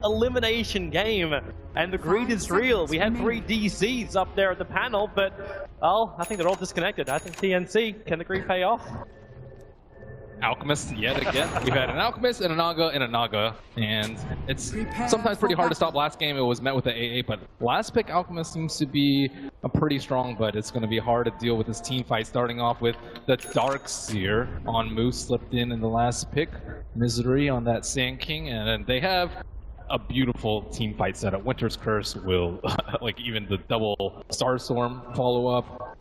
elimination game, and the greed is real. We had 3 DCs up there at the panel, but, well, I think they're all disconnected. I think TNC, can the greed pay off? Alchemist yet again. We've had an Alchemist and a Naga and a Naga, and it's sometimes pretty hard to stop. Last game it was met with the AA, but last pick Alchemist seems to be a pretty strong, but it's going to be hard to deal with this team fight, starting off with the Dark Seer on Moose slipped in the last pick. Misery on that Sand King, and then they have a beautiful team fight setup. Winter's Curse will, like even the double Starstorm follow up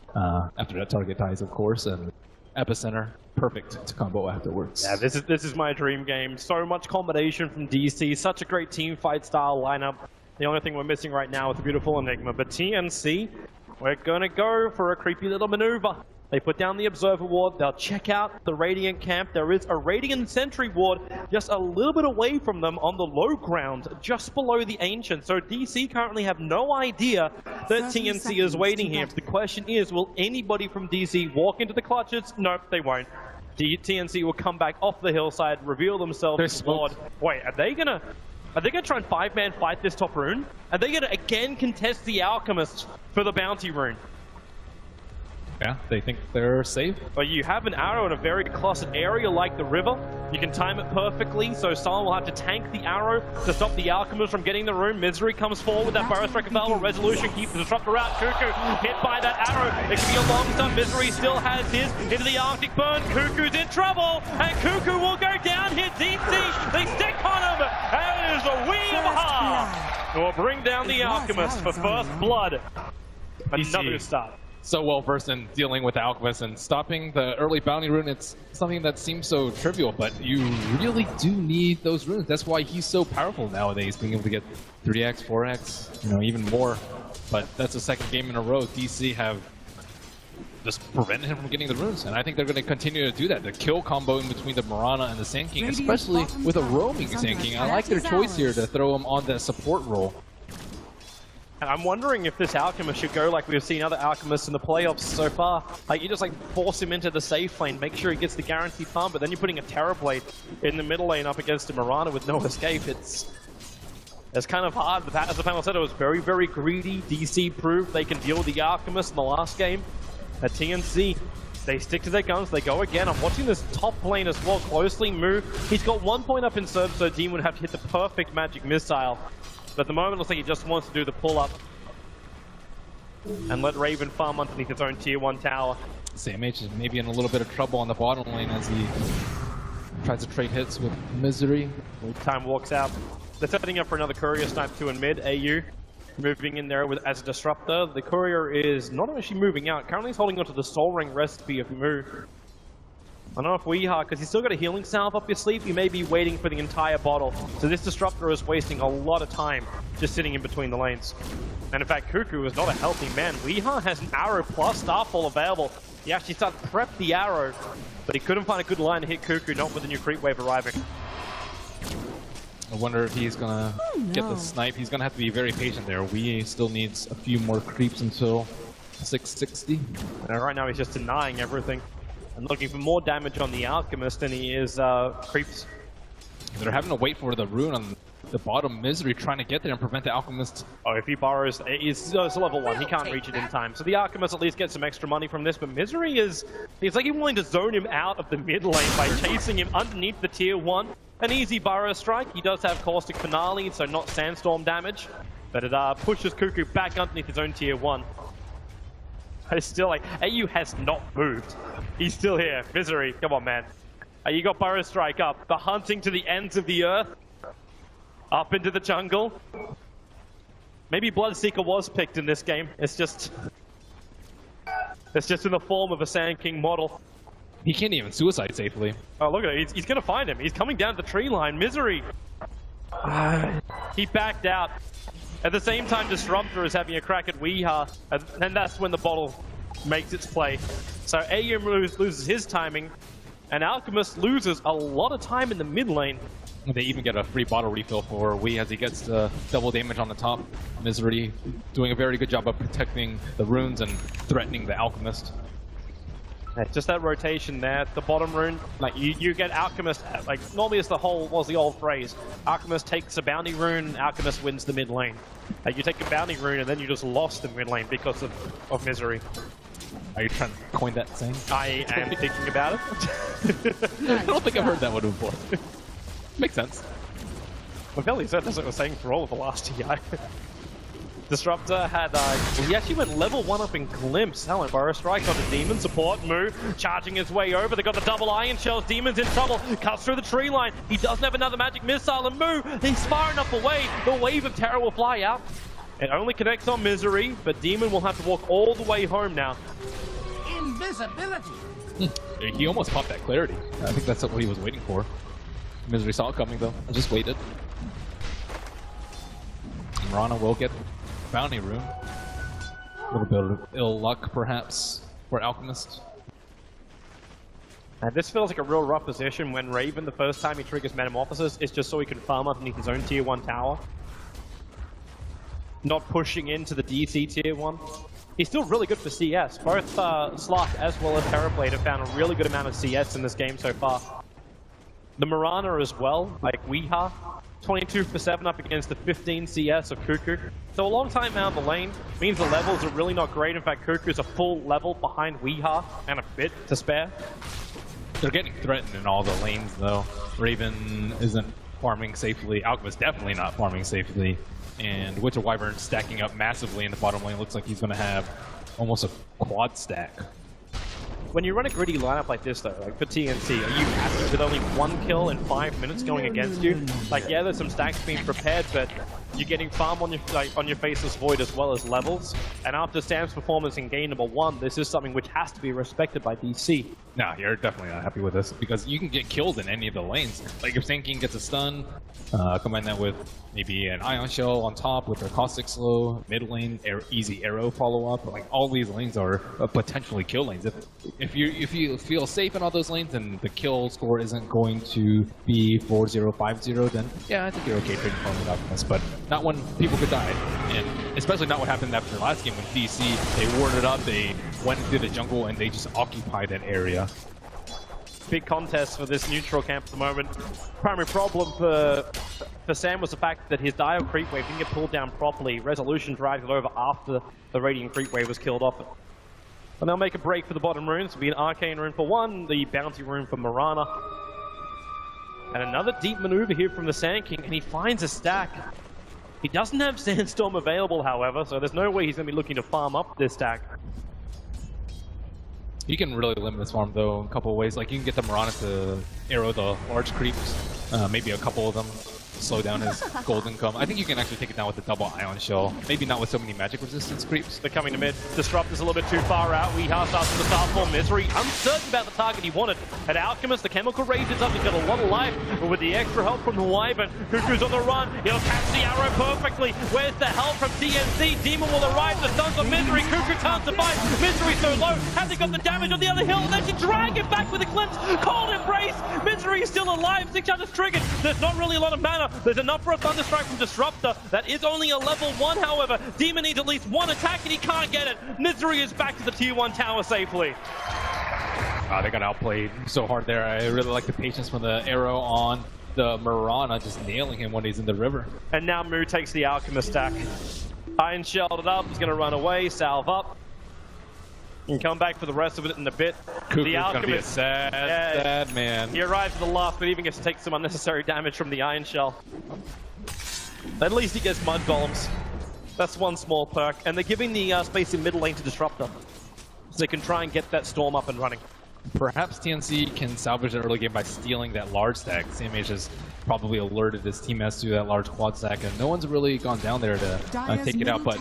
after that target dies, of course, and Epicenter. Perfect to combo afterwards. Yeah, this is my dream game. So much combination from DC, such a great team fight style lineup. The only thing we're missing right now is a beautiful Enigma, but TNC, we're gonna go for a creepy little maneuver. They put down the Observer Ward, they'll check out the Radiant camp. There is a Radiant Sentry Ward just a little bit away from them on the low ground, just below the Ancient. So DC currently have no idea that TNC is waiting here. The question is, will anybody from DC walk into the clutches? Nope, they won't. TNC will come back off the hillside, reveal themselves as Lord. Wait, are they gonna try and 5-man fight this top rune? Are they gonna again contest the Alchemist for the bounty rune? Yeah, they think they're safe. But you have an arrow in a very clustered area like the river. You can time it perfectly, so someone will have to tank the arrow to stop the Alchemist from getting the rune. Misery comes forward with that Burrow Strike available. Resolution keeps the Disruptor out. Cuckoo hit by that arrow. It can be a long stun. Misery still has his into the Arctic Burn. Cuckoo's in trouble, and Cuckoo will go down here. DC, they stick on him, and it is a Weehaw. Will bring down the Alchemist for first blood. Another start. So well versed in dealing with the Alchemist and stopping the early bounty rune. It's something that seems so trivial, but you really do need those runes. That's why he's so powerful nowadays, being able to get 3x, 4x, even more. But that's the second game in a row DC have just prevented him from getting the runes, and I think they're going to continue to do that. The kill combo in between the Mirana and the Sand King, especially with a roaming Sand King. I like their choice here to throw him on the support role. And I'm wondering if this Alchemist should go like we've seen other Alchemists in the playoffs so far. Like, you just force him into the safe lane, make sure he gets the guaranteed farm, but then you're putting a Terrorblade in the middle lane up against a Mirana with no escape. It's kind of hard. As the panel said, it was very, very greedy. DC proved they can deal with the Alchemist in the last game. At TNC, they stick to their guns, they go again. I'm watching this top lane as well closely move. He's got 1 point up in serve, so Dean would have to hit the perfect magic missile. But at the moment, it looks like he just wants to do the pull-up and let Raven farm underneath his own tier 1 tower. SamH is maybe in a little bit of trouble on the bottom lane as he tries to trade hits with Misery. Time walks out. They're setting up for another Courier Snipe 2 in mid. AU moving in there as a disruptor. The Courier is not actually moving out. Currently he's holding onto the Soul Ring recipe of Moo. I don't know if Weehaw, because he's still got a healing salve up your sleeve, you may be waiting for the entire bottle. So this Disruptor is wasting a lot of time just sitting in between the lanes. And in fact, Cuckoo is not a healthy man. Weehaw has an arrow plus Starfall available. He actually started to prep the arrow, but he couldn't find a good line to hit Cuckoo, not with the new creep wave arriving. I wonder if he's gonna get the snipe. He's gonna have to be very patient there. We still needs a few more creeps until 660. And right now he's just denying everything and looking for more damage on the Alchemist than he is creeps. They're having to wait for the rune on the bottom. Misery trying to get there and prevent the Alchemist. Oh, if he borrows, it's level 1. He can't reach it in time. So the Alchemist at least gets some extra money from this, but Misery he's like willing to zone him out of the mid lane by chasing him underneath the tier 1. An easy Burrow Strike. He does have Caustic Finale, so not Sandstorm damage, but it pushes Cuckoo back underneath his own tier 1. It's still like, AU has not moved. He's still here. Misery, come on, man. You got Burrow Strike up. The hunting to the ends of the earth. Up into the jungle. Maybe Bloodseeker was picked in this game. It's just in the form of a Sand King model. He can't even suicide safely. Oh, look at it. He's going to find him. He's coming down the tree line. Misery. He backed out. At the same time, Disruptor is having a crack at Weehaw, and that's when the bottle makes its play. So AU loses his timing, and Alchemist loses a lot of time in the mid lane. They even get a free bottle refill for Wee as he gets the double damage on the top. Misery doing a very good job of protecting the runes and threatening the Alchemist. Just that rotation there, the bottom rune, like you get Alchemist, like normally it's the old phrase, Alchemist takes a bounty rune, Alchemist wins the mid lane. Like you take a bounty rune and then you just lost the mid lane because of Misery. Are you trying to coin that saying? I am thinking about it. I don't think I've heard that one before. Makes sense. Mavelli said that's what I was saying for all of the last TI. Disruptor had, he actually went level 1 up in Glimpse. That went Burrow Strike on the Demon. Support, Moo, charging his way over. They got the double Iron Shells. Demon's in trouble. Cuts through the tree line. He doesn't have another magic missile. And Moo, he's far enough away. The Wave of Terror will fly out. It only connects on Misery, but Demon will have to walk all the way home now. Invisibility! He almost popped that clarity. I think that's what he was waiting for. Misery saw it coming, though. I just waited. Mirana will get bounty rune. A little bit of ill luck, perhaps, for Alchemist. And this feels like a real rough position when Raven, the first time he triggers Metamorphosis, is just so he can farm underneath his own tier 1 tower. Not pushing into the DC tier 1. He's still really good for CS. Both Slot as well as Terrorblade have found a really good amount of CS in this game so far. The Mirana as well, like Weeha. 22 for 7 up against the 15 CS of Cuckoo. So a long time out of the lane means the levels are really not great. In fact, Cuckoo's a full level behind Weeha and a bit to spare. They're getting threatened in all the lanes, though. Raven isn't farming safely. Alchemist definitely not farming safely. And Witcher Wyvern stacking up massively in the bottom lane. Looks like he's going to have almost a quad stack. When you run a gritty lineup like this, though, like for TNC, are you happy with only 1 kill in 5 minutes going against you? Like, yeah, there's some stacks being prepared, but you're getting farm on your Faceless Void as well as levels. And after Sam's performance in game number 1, this is something which has to be respected by DC. Nah, you're definitely not happy with this because you can get killed in any of the lanes. Like if Sand King gets a stun, combine that with maybe an Ion Shell on top with their Caustic Slow, mid lane, easy arrow follow up. Like all these lanes are potentially kill lanes. If you feel safe in all those lanes and the kill score isn't going to be 4-0, 5-0, then yeah, I think you're okay trading farm with Alchemist, but not when people could die. And especially not what happened after the last game when DC, they warded up, they went into the jungle and they just occupied that area. Big contest for this neutral camp at the moment. Primary problem for Sam was the fact that his Dial creep wave didn't get pulled down properly. Resolution dragged it over after the Radiant creep wave was killed off. And they'll make a break for the bottom runes. It'll be an Arcane rune for 1, the Bounty rune for Mirana. And another deep maneuver here from the Sand King, and he finds a stack. He doesn't have Sandstorm available, however, so there's no way he's going to be looking to farm up this stack. You can really limit this farm, though, in a couple of ways. Like, you can get the Mirana to arrow the large creeps, maybe a couple of them, slow down his gold income. I think you can actually take it down with the double Ion Shell. Maybe not with so many magic resistance creeps. They're coming to mid. Disrupt is a little bit too far out. Weeha starts with the start for Misery. Uncertain about the target he wanted. At Alchemist, the chemical rage is up. He's got a lot of life. But with the extra help from the Wyvern, Cuckoo's on the run. He'll catch the arrow perfectly. Where's the help from TNC? Demon will arrive. The stuns on Misery. Cuckoo can't survive. Misery so low. Has he got the damage on the other hill? And then she drag it back with a glimpse. Cold embrace. Misery is still alive. 6 charges triggered. There's not really a lot of mana. There's enough for a Thunderstrike from Disruptor. That is only a level 1, however. Demon needs at least 1 attack and he can't get it. Misery is back to the tier 1 tower safely. They got outplayed so hard there. I really like the patience from the arrow on the Mirana, just nailing him when he's in the river. And now Moo takes the Alchemist stack. Iron Shelled it up. He's going to run away, salve up. And come back for the rest of it in a bit. Cuckoo's the Alchemist, gonna be a sad man. He arrives at the last, but even gets to take some unnecessary damage from the Iron Shell. At least he gets Mud Golems. That's one small perk. And they're giving the space in mid lane to Disruptor, so they can try and get that Storm up and running. Perhaps TNC can salvage the early game by stealing that large stack. CMH has probably alerted his team as to that large quad stack, and no one's really gone down there to take it out, but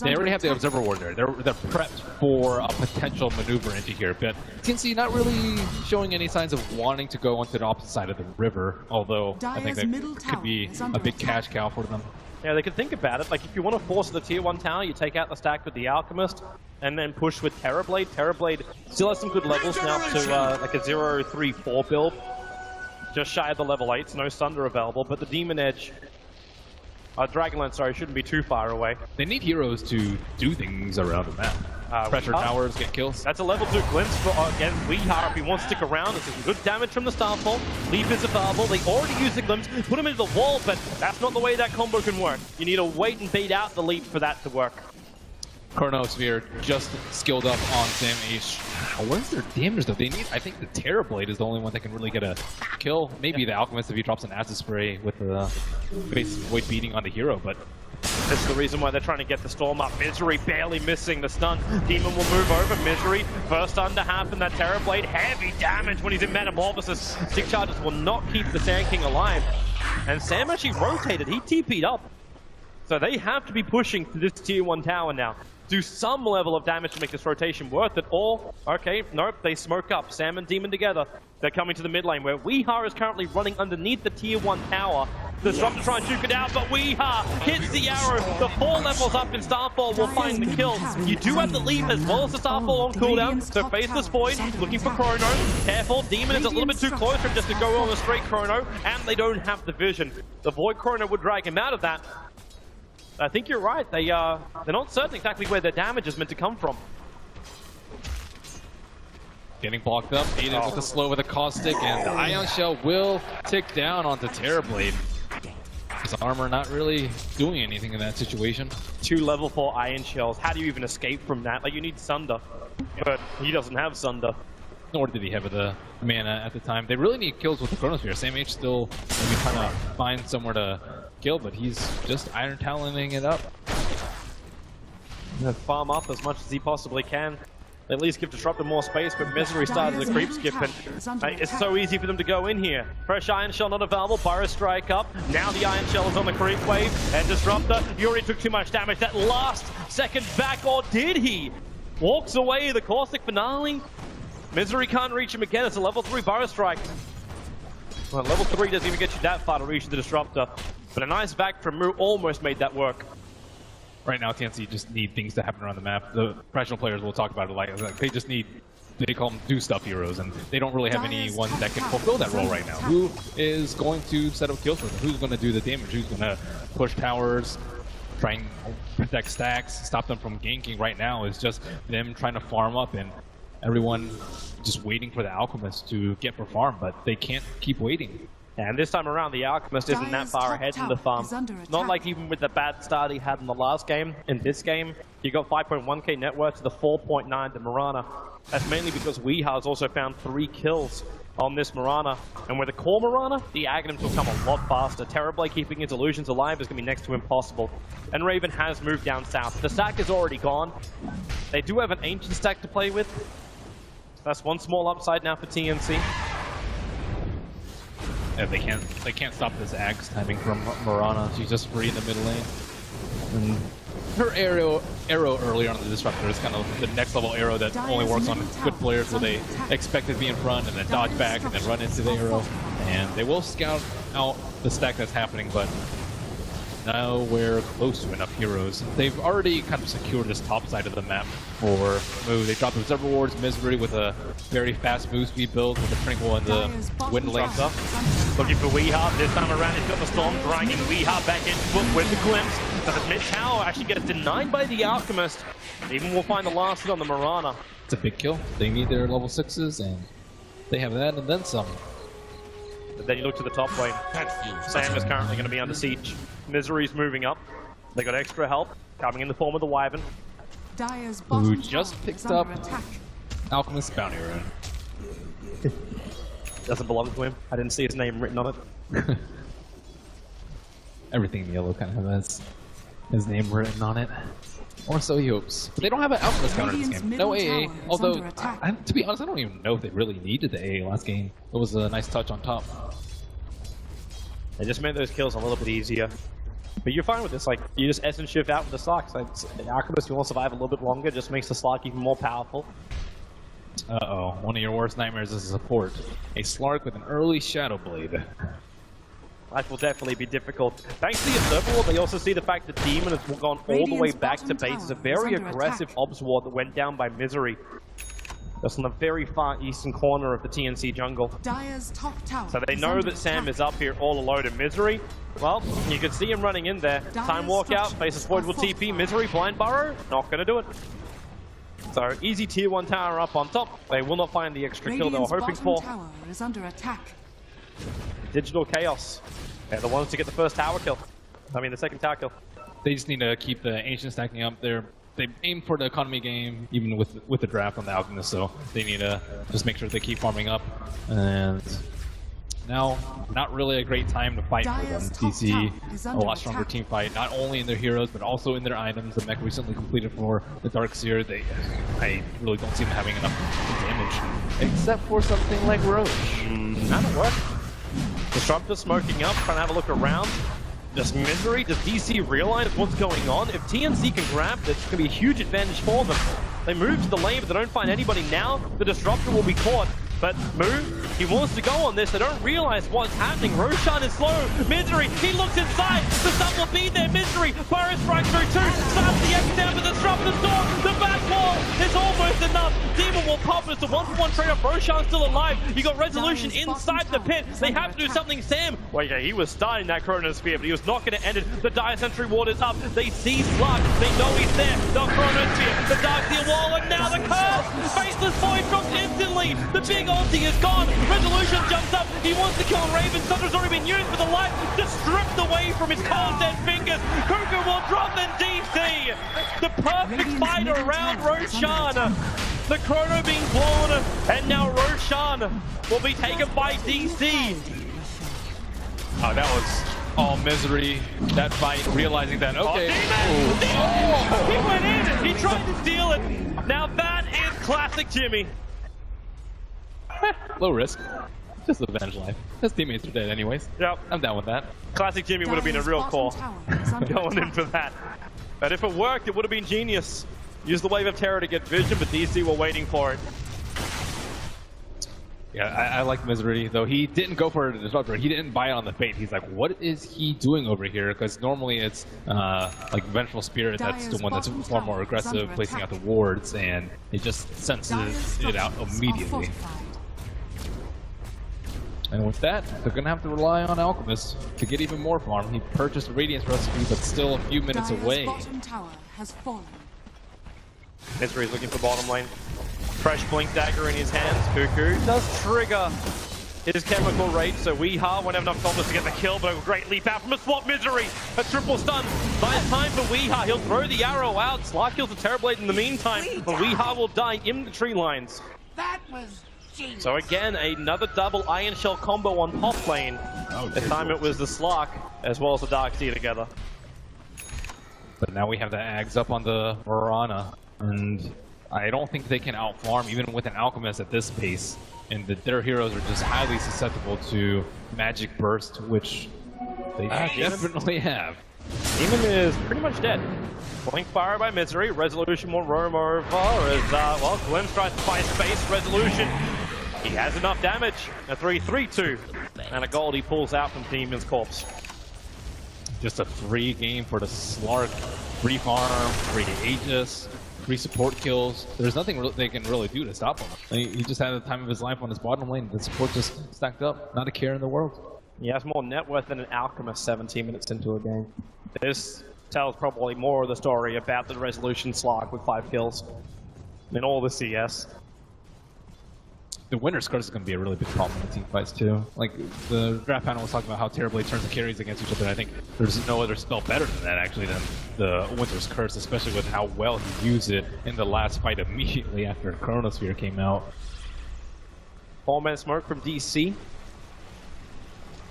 they already have the Observer Ward there. They're prepped for a potential maneuver into here, but TNC not really showing any signs of wanting to go onto the opposite side of the river, although I think that could be a big cash cow for them. Yeah, they could think about it. Like, if you want to force the tier 1 tower, you take out the stack with the Alchemist, and then push with Terrorblade. Terrorblade still has some good levels now to like a 0-3-4 build. Just shy of the level 8s, no Sunder available, but the Demon Edge, Dragonlance, sorry, shouldn't be too far away. They need heroes to do things around the map. Pressure towers, get kills. That's a level 2 glimpse for against Weeha if he wants to stick around. This is good damage from the Starfall. Leap is available. They already used the glimpse, put him into the wall, but that's not the way that combo can work. You need to wait and bait out the leap for that to work. Chronosphere just skilled up on Sam H. What is their damage though? They need, I think the Terrorblade is the only one that can really get a kill. Maybe the Alchemist if he drops an acid spray with the base void beating on the hero, but this is the reason why they're trying to get the Storm up. Misery barely missing the stun. Demon will move over. Misery, first stun to happen. That Terrorblade, heavy damage when he's in Metamorphosis. Stick charges will not keep the Sand King alive. And Sam actually rotated. He TP'd up. So they have to be pushing to this tier 1 tower now. Do some level of damage to make this rotation worth it, or, okay, nope, they smoke up. Sam and Demon together. They're coming to the mid lane, where Weeha is currently running underneath the tier 1 tower. Disrupt to try and juke it out, but Weeha hits the arrow. The 4 levels up in Starfall will find the kill. You do have the leap as well as the Starfall on cooldown, so Faceless Void looking for Chrono. Careful, Demon is a little bit too close for him just to go on a straight Chrono, and they don't have the vision. The Void Chrono would drag him out of that. I think you're right. They're not certain exactly where their damage is meant to come from. Getting blocked up, aided with the slow with a caustic, and the Ion Shell will tick down onto Terrorblade. His armor not really doing anything in that situation. 2 level 4 Iron Shells. How do you even escape from that? Like, you need Sunder, but he doesn't have Sunder. Nor did he have the mana at the time. They really need kills with the Chronosphere. Sam H still maybe trying to find somewhere to kill, but he's just Iron Taloning it up. Farm up as much as he possibly can. At least give Disruptor more space, but Misery started the creep skip, and it's so easy for them to go in here. Fresh Iron Shell not available, Burrow strike up. Now the Iron Shell is on the creep wave, and Disruptor, he already took too much damage. That last second back, or did he? Walks away, the Caustic Finale. Misery can't reach him again, it's a level 3 Burrow strike. Well, level 3 doesn't even get you that far to reach the Disruptor, but a nice back from Mu almost made that work. Right now, TNC just need things to happen around the map. The professional players will talk about it like they just need, they call them do stuff heroes, and they don't really have anyone that can fulfill that role right now. Who is going to set up kills for them? Who's going to do the damage? Who's going to push towers, try and protect stacks, stop them from ganking? Right now is just them trying to farm up, and everyone just waiting for the Alchemist to get for farm, but they can't keep waiting. And this time around, the Alchemist isn't that far ahead in the farm. Not like even with the bad start he had in the last game. In this game, you got 5.1k net worth to the 4.9 to Mirana. That's mainly because Weeha has also found 3 kills on this Mirana. And with the core Mirana, the Aghanims will come a lot faster. Terrorblade keeping his illusions alive is going to be next to impossible. And Raven has moved down south. The stack is already gone. They do have an ancient stack to play with. That's one small upside now for TNC. Yeah, they can't stop this Axe timing from Mirana. She's just free in the middle lane. And her arrow earlier on the Disruptor is kind of the next level arrow that only works on good players where they expect to be in front and then dodge back and then run into the arrow. And they will scout out the stack that's happening, but nowhere close to enough heroes. They've already kind of secured this top side of the map for Mu. They dropped Observer Wards, Misery with a very fast move speed build with the Tranquil and the Wind Link up. Looking for Weeha. This time around, he's got the Storm dragging Weeha back into it with the glimpse. So the mid tower actually gets denied by the Alchemist. Even will find the last hit on the Mirana. It's a big kill. They need their level 6s, and they have that and then some. But then you look to the top lane. Sam is currently going to be under siege. Misery's moving up. They got extra help coming in the form of the Wyvern, who just picked up Alchemist Bounty Rune. Doesn't belong to him. I didn't see his name written on it. Everything in yellow kind of has his name written on it. Or so he hopes. But they don't have an Alchemist counter in this game. No AA. Although, to be honest, I don't even know if they really needed the AA last game. It was a nice touch on top. They just made those kills a little bit easier. But you're fine with this, like, you just Essence Shift out with the Slark. Like, the Alchemist will survive a little bit longer, just makes the Slark even more powerful. Uh-oh, one of your worst nightmares is a support. A Slark with an early Shadow Blade. Life will definitely be difficult. Thanks to the Observer Ward, they also see the fact that Demon has gone all the way back to base. It's a very aggressive Obs Ward that went down by Misery. That's on the very far eastern corner of the TNC jungle. So they know that Sam is up here all alone in Misery. Well, you can see him running in there. Time walk out, Faceless Void will TP, Misery, Blind Burrow, not gonna do it. So easy tier 1 tower up on top. They will not find the extra kill they were hoping for. Tower is under attack. Digital Chaos. They're the ones to get the first tower kill. I mean the second tower kill. They just need to keep the Ancient stacking up. They aim for the economy game, even with the draft on the Alchemist, so they need to just make sure they keep farming up. And now, not really a great time to fight for them. DC, a lot stronger team fight, not only in their heroes, but also in their items. The mech recently completed for the Darkseer. I really don't see them having enough damage, except for something like Roche. That'll work. Disruptor smoking up, trying to have a look around. Does Misery, does DC realize what's going on? If TNC can grab this, it's going to be a huge advantage for them. They move to the lane, but they don't find anybody now. The Disruptor will be caught. But Moo, he wants to go on this. They don't realize what's happening. Roshan is slow. Misery, he looks inside. The stun will be there. Misery, Fire strikes through two. Starts the X down, but the Disruptor's door. The back wall is almost enough. Demon will pop. It's a 1-for-1 trade-off. Roshan's still alive. You got Resolution inside the pit. They have to do something. Sam, well, yeah, he was starting that Chronosphere, but he was not going to end it. The Dire Sentry Ward is up. They see Slug. They know he's there. The Chronosphere, the Darkseer wall, and now the curse. Faceless Void drops instantly. The big ulti is gone. Resolution jumps up. He wants to kill Raven. Thunder's already been used, but the light just stripped away from his cold dead fingers. Cuckoo will drop in DC. The perfect fight around Roshan. The Chrono being blown, and now Roshan will be taken by DC. Oh, that was all Misery. That fight, realizing that, okay. Oh, he went in. He tried to steal it. Now that is classic Jimmy. Low risk. Just avenge life. His teammates are dead anyways. Yep. I'm down with that. Classic Jimmy would have been a real call. Going in for that. But if it worked, it would have been genius. Use the Wave of Terror to get vision, but DC were waiting for it. Yeah, I like Misery, though he didn't go for the Disruptor. He didn't buy it on the bait. He's like, what is he doing over here? Because normally it's like Vengeful Spirit, that's the one that's far more aggressive, placing out the wards, and it just senses it out immediately. And with that, they're going to have to rely on Alchemist to get even more farm. He purchased a Radiance recipe, but still a few minutes away. Misery's looking for bottom lane. Fresh Blink Dagger in his hands. Cuckoo does trigger his chemical rage, so Weeha won't have enough confidence to get the kill, but a great leap out from a swap. Misery, a triple stun. Nice time for Weeha. He'll throw the arrow out. Sly kills the Terrorblade in the meantime, but Weeha will die in the tree lines. That was genius. So again, another double Iron Shell combo on top lane. This time it was the Slark as well as the Darkseer together. But now we have the Ags up on the Mirana, and I don't think they can outfarm even with an Alchemist at this pace. And their heroes are just highly susceptible to Magic Burst, which they definitely have. Demon is pretty much dead. Blink Fire by Misery. Resolution will roam over as, well, Glim tries to find space. Resolution, he has enough damage. A 3-3-2. And a gold he pulls out from Demon's corpse. Just a free game for the Slark. Free farm, free Aegis, free support kills. There's nothing they can really do to stop him. He just had the time of his life on his bottom lane. The support just stacked up. Not a care in the world. He has more net worth than an Alchemist 17 minutes into a game. This tells probably more of the story about the Resolution Slark with 5 kills than all the CS. The winner's curse is going to be a really big problem in team fights too. Like the draft panel was talking about how Terrorblade turns the carries against each other. I think there's no other spell better than that actually than the Winter's Curse, especially with how well he used it in the last fight immediately after Chronosphere came out. 4-man smoke from DC.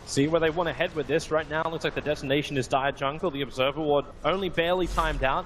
See where they want to head with this. Right now, looks like the destination is Dire Jungle. The Observer Ward only barely timed out.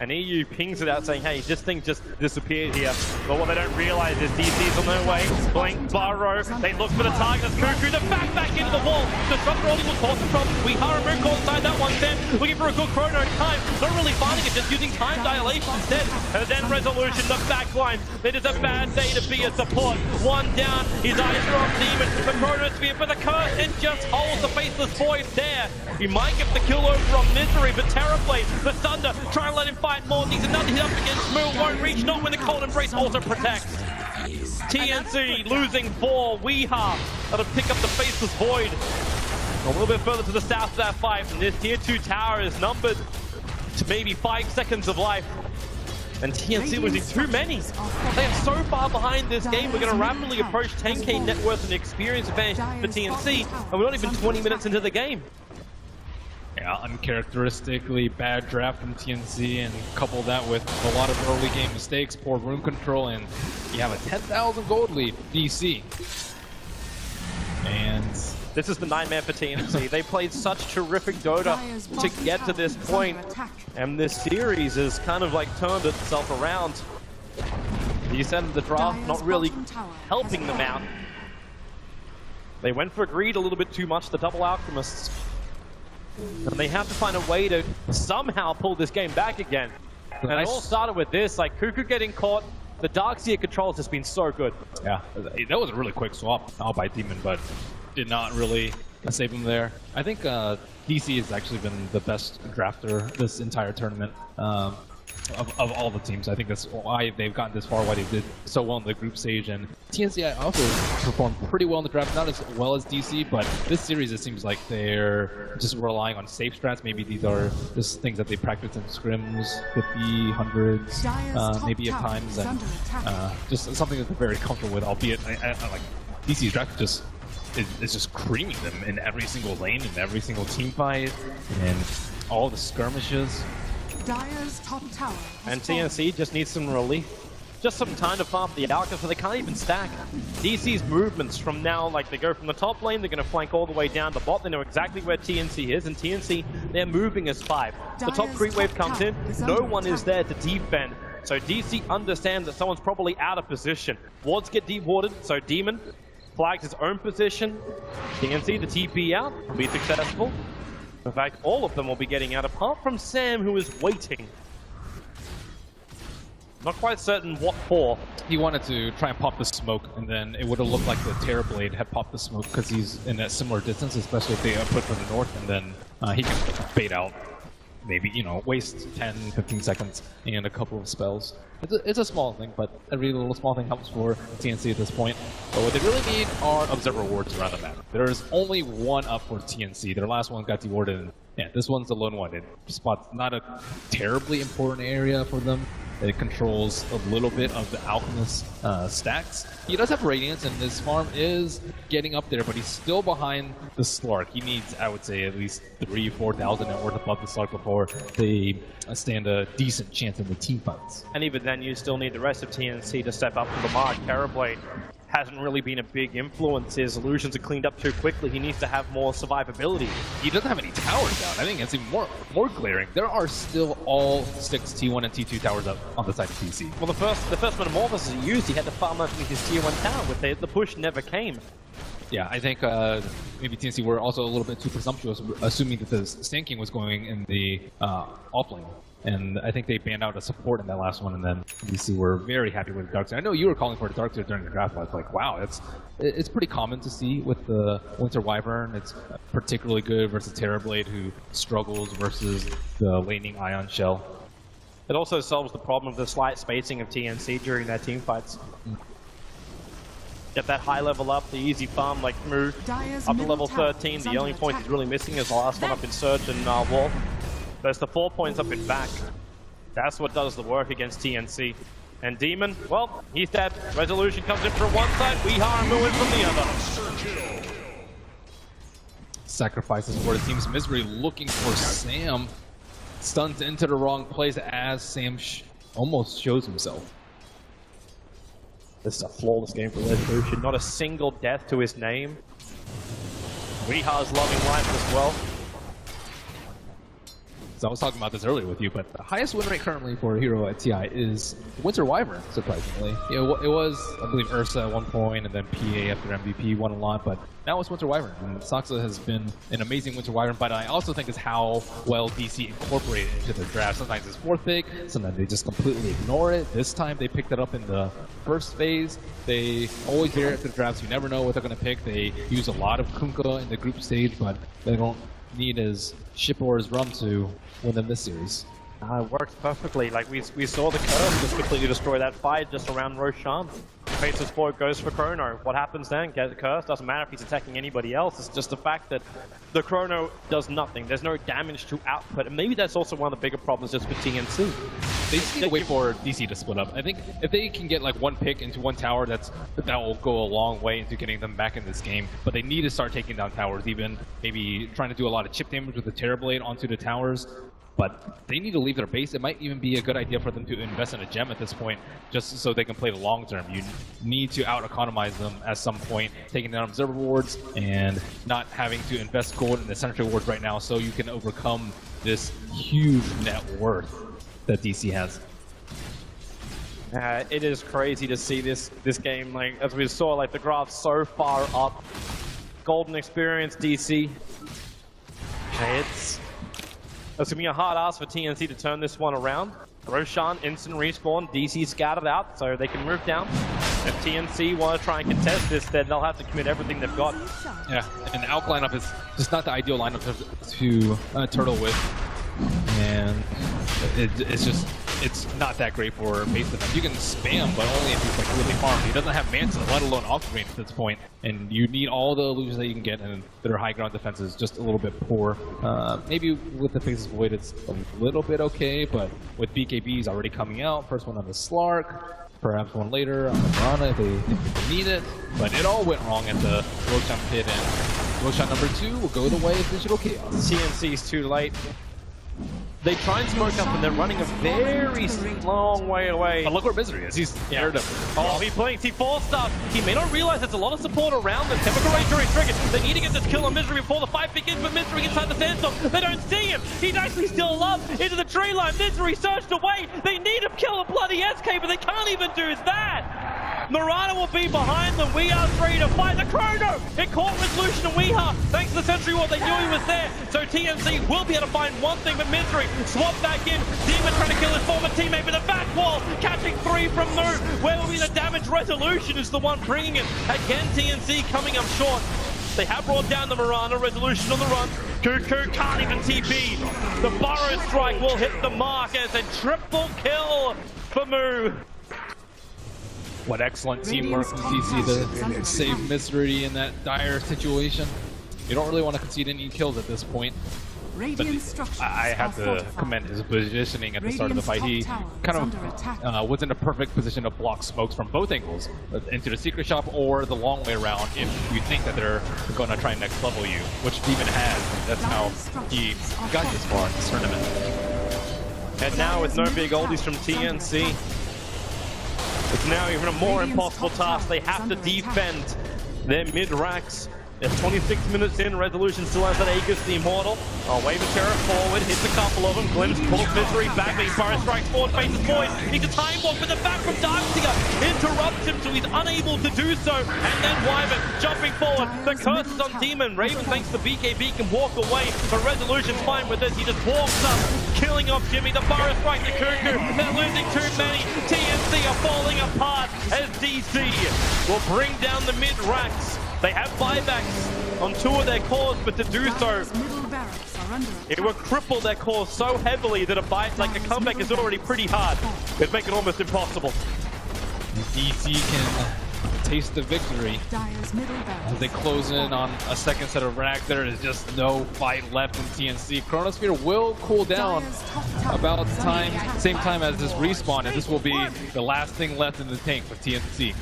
And EU pings it out saying, hey, this thing just disappeared here. But what they don't realize is DC's on their way. Blink, Burrow, they look for the target as Cuckoo, the back into the wall. Disruptor only will cause some problems. Weeha and Moon inside that one, Sam. Looking for a good chrono time. Not really finding it, just using time dilation instead. And then Resolution, the back line. It is a bad day to be a support. One down, his eyes are on Demon. The Chronosphere for the curse, it just holds the Faceless Void there. He might get the kill over on Misery, but Terrorblade, the Thunder, try and let him fight more. Needs another hit up against Moo, won't reach, not when the Cold Embrace also protects. TNC losing 4, Weeha that'll pick up the Faceless Void. A little bit further to the south of that fight, and this tier 2 tower is numbered to maybe 5 seconds of life. And TNC losing too many. They are so far behind this game. We're going to rapidly approach 10k net worth and experience advantage for TNC, and we're not even 20 minutes into the game. Yeah, uncharacteristically bad draft from TNC, and couple that with a lot of early game mistakes, poor room control, and you have a 10,000 gold lead, DC. And this is the nightmare for TNC. They played such terrific Dota to get to this point, and this series has kind of like turned itself around. The ascent of the draft not really helping them out. They went for greed a little bit too much, the double alchemists. And they have to find a way to somehow pull this game back again. And it all started with this, like Cuckoo getting caught. The Darkseer controls has been so good. Yeah, that was a really quick swap out by Demon, but did not really save him there. I think DC has actually been the best drafter this entire tournament of all the teams. I think that's why they've gotten this far, why they did so well in the group stage. And TNC also performed pretty well in the draft, not as well as DC, but this series it seems like they're just relying on safe strats. Maybe these are just things that they practice in scrims, 50, 100s, maybe at times, and just something that they're very comfortable with, albeit like DC's draft just is just creaming them in every single lane, in every single team fight, and all the skirmishes. Dire's top tower and TNC just needs some relief. Just some time to farm the Alchemist, so they can't even stack. DC's movements from now, like they go from the top lane, they're going to flank all the way down the bot. They know exactly where TNC is, and TNC, they're moving as 5. The top creep wave comes in, no one is there to defend. So DC understands that someone's probably out of position. Wards get dewarded, so Demon flags his own position. TNC, the TP out, will be successful. In fact, all of them will be getting out, apart from Sam, who is waiting. Not quite certain what for. He wanted to try and pop the smoke, and then it would have looked like the Terrorblade had popped the smoke because he's in a similar distance, especially if they put from the north, and then he can fade out. Maybe, you know, waste 10, 15 seconds and a couple of spells. It's a small thing, but every little small thing helps for TNC at this point. But what they really need are Observer Wards around the map. There's only one up for TNC. Their last one got dewarded, and yeah, this one's the lone one. It spots not a terribly important area for them. It controls a little bit of the Alchemist stacks. He does have Radiance, and his farm is getting up there, but he's still behind the Slark. He needs, I would say, at least 3,000 to 4,000 net worth above the Slark before they stand a decent chance in the team fights. And even then, you still need the rest of TNC to step up to the mark. Terrorblade hasn't really been a big influence. His illusions are cleaned up too quickly. He needs to have more survivability. He doesn't have any towers down. I think it's even more glaring. There are still all 6 T1 and T2 towers up on the side of TC. Well, the first Metamorphosis he used, he had to farm underneath his tier 1 tower, with the push never came. Yeah, I think maybe TNC were also a little bit too presumptuous, assuming that the Sand King was going in the offlane. And I think they banned out a support in that last one, and then DC were very happy with the Darkseer. I know you were calling for the Darkseer during the draft, but I was like, wow, it's pretty common to see with the Winter Wyvern. It's particularly good versus Terrorblade, who struggles versus the laning Ion Shell. It also solves the problem of the slight spacing of TNC during their team fights. Get that high level up, the easy farm, like move up to level 13. The only point he's really missing is the last one up in Surge and Wall. There's the 4 points up in back. That's what does the work against TNC. And Demon, well, he's dead. Resolution comes in from one side, Weeharamuu in from the other. Sacrifices for the team's misery, looking for Sam. Stuns into the wrong place as Sam almost shows himself. This is a flawless game for Resolution. Not a single death to his name. Weeha's loving life as well. I was talking about this earlier with you, but the highest win rate currently for a hero at TI is Winter Wyvern, surprisingly. You know, it was, I believe, Ursa at one point, and then PA after MVP won a lot, but now it's Winter Wyvern. And Soxa has been an amazing Winter Wyvern, but I also think it's how well DC incorporated it into their draft. Sometimes it's 4th pick, sometimes they just completely ignore it. This time they picked it up in the first phase. They always veer at the drafts. You never know what they're going to pick. They use a lot of Kunkka in the group stage, but they don't need as Ship or as Rum to win them this series. It works perfectly. Like we saw the curve just completely destroy that fight just around Roshan. Faces forward, goes for Chrono. What happens then? Get the curse. Doesn't matter if he's attacking anybody else. It's just the fact that the Chrono does nothing. There's no damage to output. And maybe that's also one of the bigger problems just for TNC. they just need to wait for DC to split up. I think if they can get like one pick into one tower, that will go a long way into getting them back in this game. But they need to start taking down towers, even maybe trying to do a lot of chip damage with the Terror Blade onto the towers. But they need to leave their base. It might even be a good idea for them to invest in a gem at this point, just so they can play the long term. You need to out-economize them at some point, taking down observer wards and not having to invest gold in the sentry wards right now, so you can overcome this huge net worth that DC has. It is crazy to see this game, like as we saw, like the graph so far up. Golden experience, DC. It's gonna be a hard ask for TNC to turn this one around. Roshan instant respawn, DC scattered out, so they can move down. If TNC want to try and contest this, then they'll have to commit everything they've got. Yeah, and the Alk lineup is just not the ideal lineup to turtle with, and it's not that great for base defense. You can spam, but only if he's like really farmed. He doesn't have Manta, let alone off screen at this point, and you need all the illusions that you can get, and their high ground defense is just a little bit poor. Maybe with the Faceless Void it's a little bit okay, but with BKBs already coming out, first one on the Slark, perhaps one later on the Piranha if they need it, but it all went wrong at the Roshan pit, and Roshan number 2 will go the way of Digital Chaos. TNC's too late. They try and smoke up, and they're running a very long way away. But look where Misery is. He's aired him. Oh, he blinks. He forced up. He may not realize there's a lot of support around them. Chemical Ranger is triggered. They need to get this kill on Misery before the fight begins, but Misery inside the sandstorm. They don't see him. He's actually still up into the tree line. Misery surged away. They need him kill a bloody SK, but they can't even do that. Murata will be behind them. We are free to fight the Chrono. It caught Resolution and Weeha. Thanks to the Sentry Ward, they knew he was there. So TNC will be able to find one thing, but Misery swap back in. Demon trying to kill his former teammate with a back wall. Catching 3 from Moo. Where will be the damage? Resolution is the one bringing it. Again, TNC coming up short. They have brought down the Mirana. Resolution on the run. Cuckoo can't even TP. The Burrow Strike will hit the mark as a triple kill for Moo. What excellent teamwork from DC to save Misery in that dire situation. You don't really want to concede any kills at this point. But I have to commend his positioning at the start of the fight. He kind of was in a perfect position to block smokes from both angles, into the secret shop or the long way around if you think that they're going to try and next level you, which Demon has. That's how he got this far in this tournament. And now with no big oldies from TNC, it's now even a more impossible task. They have to defend their mid-racks. It's 26 minutes in, Resolution still has that Aegis, the Immortal. Oh, wave of terror forward, hits a couple of them. Glimpse pulls Misery back, but he fire strikes forward, faces void. Needs a time walk with the back from Darkseer. Interrupts him so he's unable to do so. And then Wyvern jumping forward. The curse is on Demon. Raven thinks the BKB can walk away, but Resolution's fine with this. He just walks up, killing off Jimmy. The fire strike to Cuckoo. They're losing too many. TNC are falling apart as DC will bring down the mid-racks. They have buybacks on 2 of their cores, but to do so, it will cripple their cores so heavily that a comeback is already pretty hard. It'd make it almost impossible. DC can taste the victory as they close in on a second set of rack. There is just no fight left in TNC. Chronosphere will cool down about the same time as this respawn, and this will be the last thing left in the tank for TNC.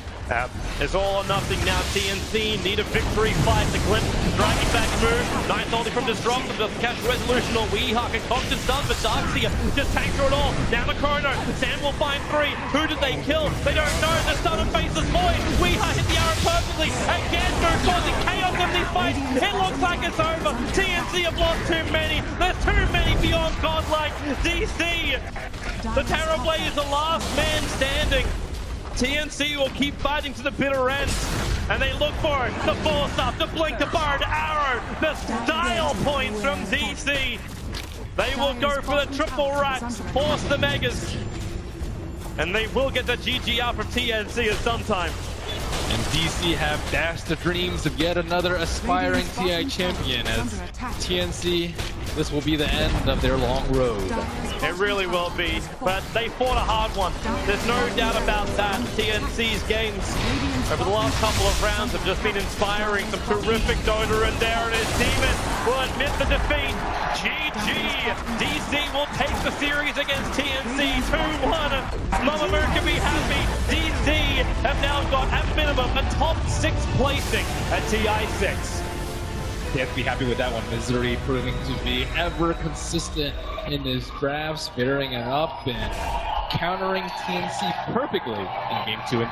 It's all or nothing now. TNC need a victory fight. The Glimpse dragging back move. Nice ulti from Disruptive doesn't catch Resolution or Weeha. Concoction's done, but Darkseer just tanks through it all. Down the corner. Sam will find 3. Who did they kill? They don't know. The stun of Faceless Void. Weeha hit the arrow perfectly. Again, they're causing chaos in these fights. It looks like it's over. TNC have lost too many. There's too many beyond godlike. DC. The Terror Blade is the last man standing. TNC will keep fighting to the bitter end, and they look for it. The force up, the blink, the bar, the arrow, the style points from DC. They will go for the triple racks, force the megas, and they will get the GG out from TNC at some time. And DC have dashed the dreams of yet another aspiring TI champion as TNC this will be the end of their long road. It really will be, but they fought a hard one. There's no doubt about that. TNC's games over the last couple of rounds have just been inspiring. Some terrific Dota, and there it is. Demon will admit the defeat. GG! DC will take the series against TNC 2-1. Mama Moon can be happy. DC have now got, at minimum, a top 6 placing at TI6. They have to be happy with that one. Missouri proving to be ever consistent in his drafts, fitting it up and countering TNC perfectly in game 2 and 3.